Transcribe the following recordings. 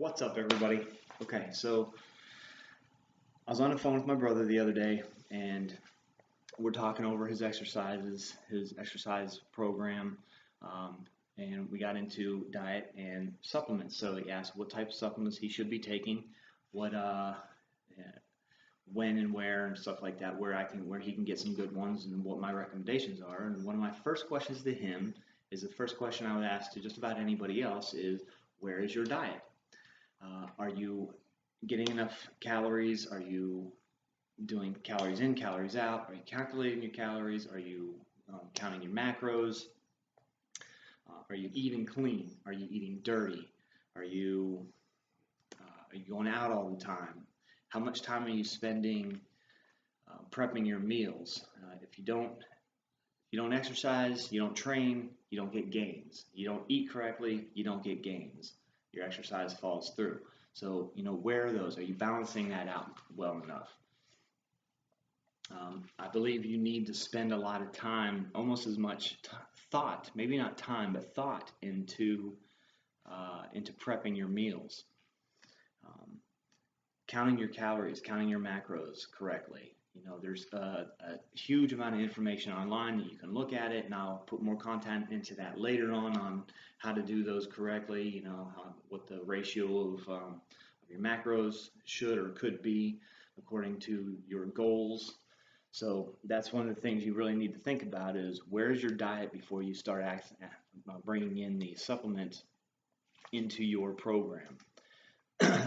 What's up, everybody? Okay, so I was on the phone with my brother the other day, and we're talking over his exercises, his exercise program, and we got into diet and supplements. So he asked what type of supplements he should be taking, what, when and where and stuff like that, where he can get some good ones, and what my recommendations are. And one of my first questions to him is the first question I would ask to just about anybody else is, where is your diet? Are you getting enough calories? Are you doing calories in, calories out? Are you calculating your calories? Are you counting your macros? Are you eating clean? Are you eating dirty? Are you going out all the time? How much time are you spending prepping your meals? If you don't exercise, you don't train, you don't get gains. You don't eat correctly, you don't get gains. Your exercise falls through. So, where are those? Are you balancing that out well enough? I believe you need to spend a lot of time, almost as much thought, maybe not time, but thought into prepping your meals. Counting your calories, counting your macros correctly. There's a huge amount of information online that you can look at it, and I'll put more content into that later on how to do those correctly, what the ratio of your macros should or could be according to your goals. So that's one of the things you really need to think about is, where's your diet before you start bringing in the supplements into your program,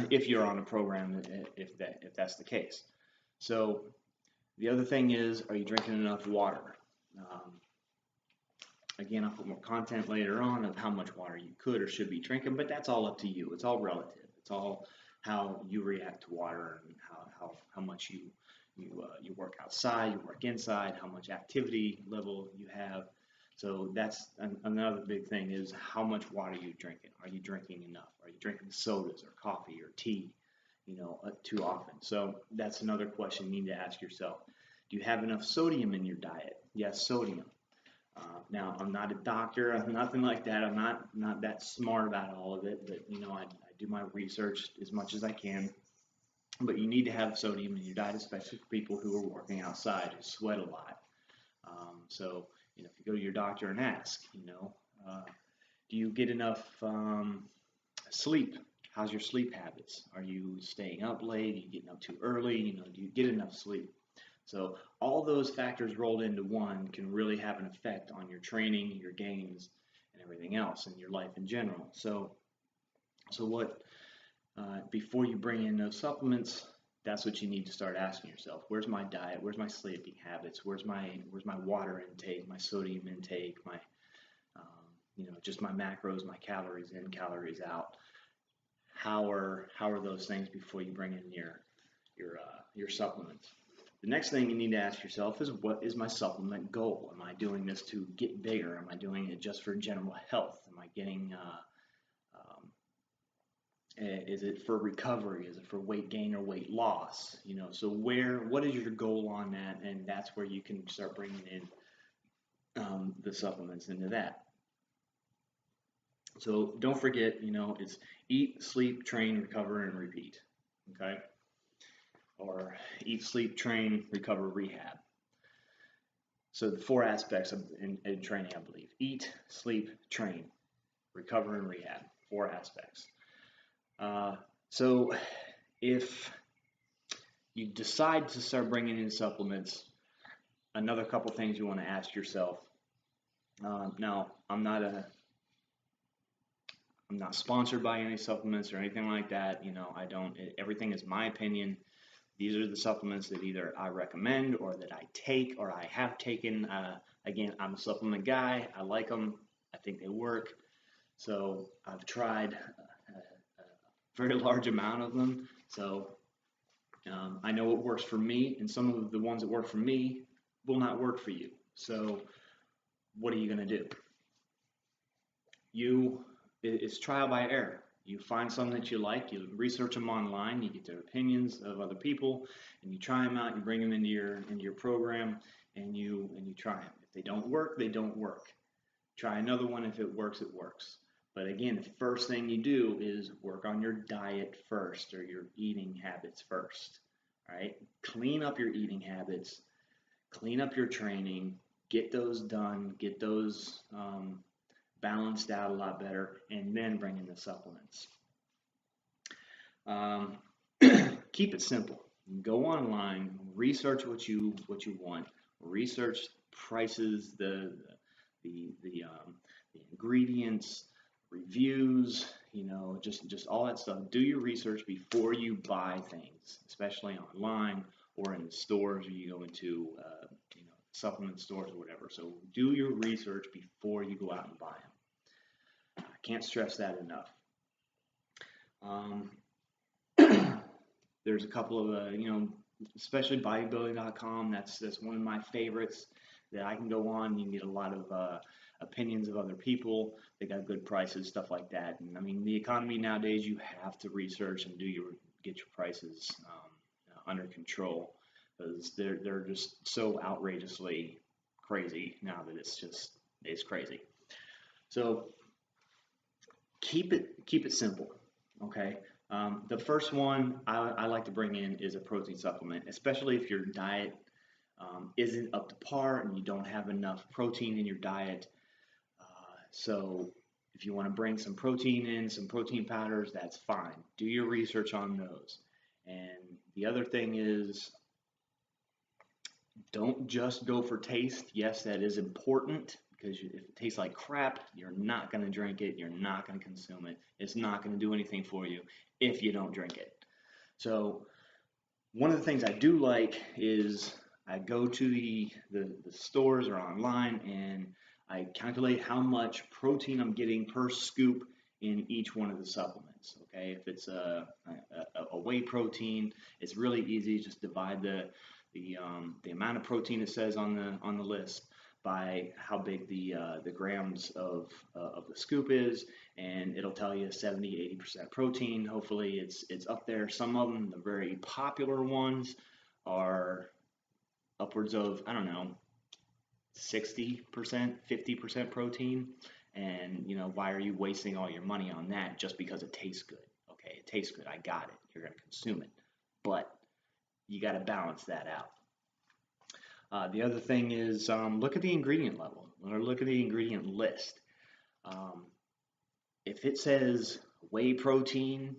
if you're on a program, if that's the case. So the other thing is, are you drinking enough water? Again, I'll put more content later on of how much water you could or should be drinking, but that's all up to you. It's all relative. It's all how you react to water and how much you work outside, you work inside, how much activity level you have. So that's another big thing is, how much water are you drinking? Are you drinking enough? Are you drinking sodas or coffee or tea, too often? So that's another question you need to ask yourself. Do you have enough sodium in your diet? Yes, sodium. Now, I'm not a doctor, I'm nothing like that. I'm not that smart about all of it, but I do my research as much as I can. But you need to have sodium in your diet, especially for people who are working outside, who sweat a lot. So if you go to your doctor and ask, do you get enough sleep? How's your sleep habits? Are you staying up late? Are you getting up too early? Do you get enough sleep? So all those factors rolled into one can really have an effect on your training, your gains, and everything else, and your life in general. So what? Before you bring in those supplements, that's what you need to start asking yourself. Where's my diet? Where's my sleeping habits? Where's my water intake? My sodium intake? My just my macros, my calories in, calories out. How are those things before you bring in your supplements? The next thing you need to ask yourself is, what is my supplement goal? Am I doing this to get bigger? Am I doing it just for general health? Am I getting is it for recovery? Is it for weight gain or weight loss? So what is your goal on that? And that's where you can start bringing in the supplements into that. So don't forget, it's eat, sleep, train, recover, and repeat. Okay? Or eat, sleep, train, recover, rehab. So the 4 aspects in training, I believe: eat, sleep, train, recover, and rehab. 4 aspects. So if you decide to start bringing in supplements, another couple things you want to ask yourself. Now, I'm not sponsored by any supplements or anything like that. I don't. Everything is my opinion. These are the supplements that either I recommend or that I take or I have taken. Again, I'm a supplement guy. I like them. I think they work. So I've tried very large amount of them, so I know what works for me, and some of the ones that work for me will not work for you. So what are you going to do? It's trial by error. You find some that you like, you research them online, you get their opinions of other people, and you try them out, you bring them into your program, and you try them. If they don't work, they don't work. Try another one. If it works, it works. But again, the first thing you do is work on your diet first, or your eating habits first. All right, clean up your eating habits, clean up your training, get those done, get those balanced out a lot better, and then bring in the supplements. Um, keep it simple. Go online, research what you want, research prices, the ingredients, reviews, just all that stuff. Do your research before you buy things, especially online or in the stores, or you go into supplement stores or whatever. So do your research before you go out and buy them. I can't stress that enough. Um, there's a couple of especially bodybuilding.com. That's one of my favorites that I can go on. You can get a lot of opinions of other people. They got good prices, stuff like that. And I mean, the economy nowadays, you have to research and get your prices under control, because they're just so outrageously crazy now that it's crazy. So keep it simple, okay? The first one I like to bring in is a protein supplement, especially if your diet isn't up to par and you don't have enough protein in your diet. So if you want to bring some protein in, some protein powders, that's fine. Do your research on those. And the other thing is, don't just go for taste. Yes, that is important, because if it tastes like crap, you're not going to drink it. You're not going to consume it. It's not going to do anything for you if you don't drink it. So one of the things I do like is I go to the stores or online, and I calculate how much protein I'm getting per scoop in each one of the supplements. Okay, if it's a whey protein, it's really easy. Just divide the amount of protein it says on the list by how big the grams of the scoop is, and it'll tell you 70-80% protein. Hopefully it's up there. Some of them, the very popular ones, are upwards of, I don't know, 60%, 50% protein. And why are you wasting all your money on that just because it tastes good? Okay, it tastes good, I got it, you're going to consume it, but you got to balance that out. The other thing is, look at the ingredient level, or look at the ingredient list. If it says whey protein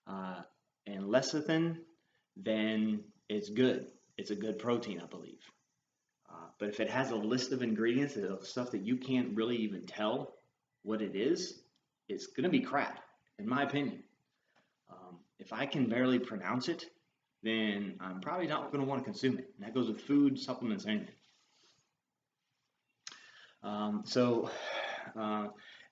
and lecithin, then it's good. It's a good protein, I believe. But if it has a list of ingredients of stuff that you can't really even tell what it is, it's going to be crap, in my opinion. If I can barely pronounce it, then I'm probably not going to want to consume it. And that goes with food, supplements, anything.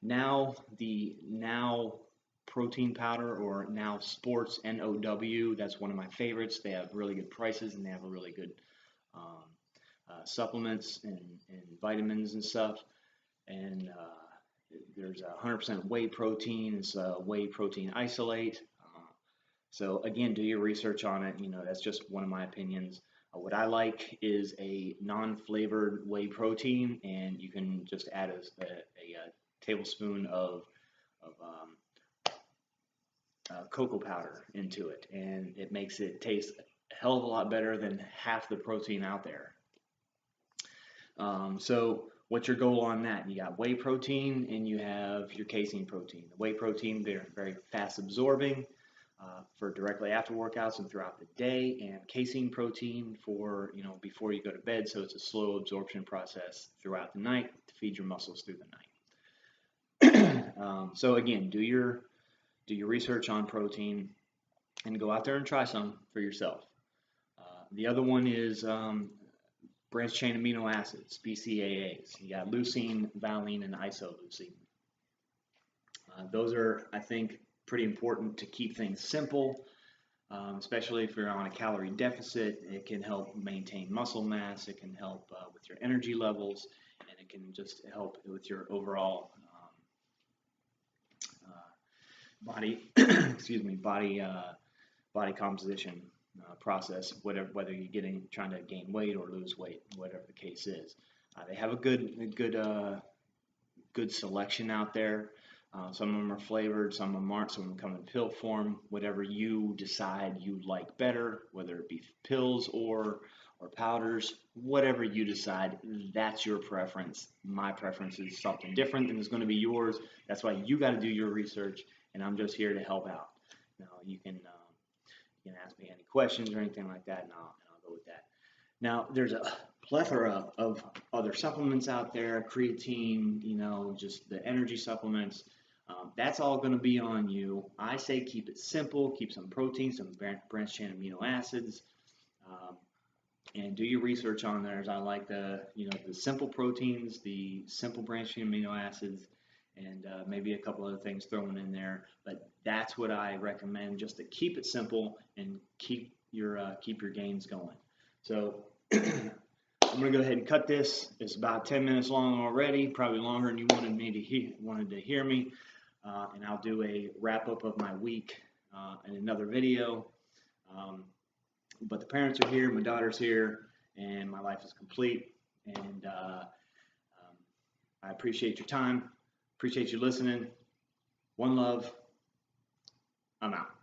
Now the Now protein powder, or Now Sports, NOW, that's one of my favorites. They have really good prices, and they have a really good supplements and vitamins and stuff. And there's 100% whey protein. It's whey protein isolate. So again, do your research on it. That's just one of my opinions. What I like is a non-flavored whey protein, and you can just add a tablespoon of cocoa powder into it, and it makes it taste a hell of a lot better than half the protein out there. So what's your goal on that? You got whey protein and you have your casein protein. The whey protein, they're very fast absorbing for directly after workouts and throughout the day, and casein protein for before you go to bed, so it's a slow absorption process throughout the night to feed your muscles through the night. So again, do your research on protein and go out there and try some for yourself. The other one is branched chain amino acids, BCAAs. You got leucine, valine, and isoleucine. Those are, I think, pretty important to keep things simple, especially if you're on a calorie deficit. It can help maintain muscle mass, it can help with your energy levels, and it can just help with your overall body body composition process, whether you're trying to gain weight or lose weight, whatever the case is. They have a good selection out there. Some of them are flavored, some of them aren't, some of them come in pill form. Whatever you decide you like better, whether it be pills or powders, whatever you decide, that's your preference. My preference is something different than is going to be yours. That's why you got to do your research, and I'm just here to help out. Now you can ask me any questions or anything like that, and I'll go with that. Now there's a plethora of other supplements out there, creatine, just the energy supplements. That's all going to be on you. I say keep it simple, keep some protein, some branched chain amino acids, um, and do your research on theirs. I like the simple proteins, the simple branched chain amino acids, and maybe a couple other things thrown in there. But that's what I recommend, just to keep it simple and keep your gains going. So I'm gonna go ahead and cut this. It's about 10 minutes long already, probably longer than you wanted to hear me. And I'll do a wrap up of my week in another video. Um, but the parents are here, my daughter's here, and my life is complete. And I appreciate your time, appreciate you listening. One love. I'm out.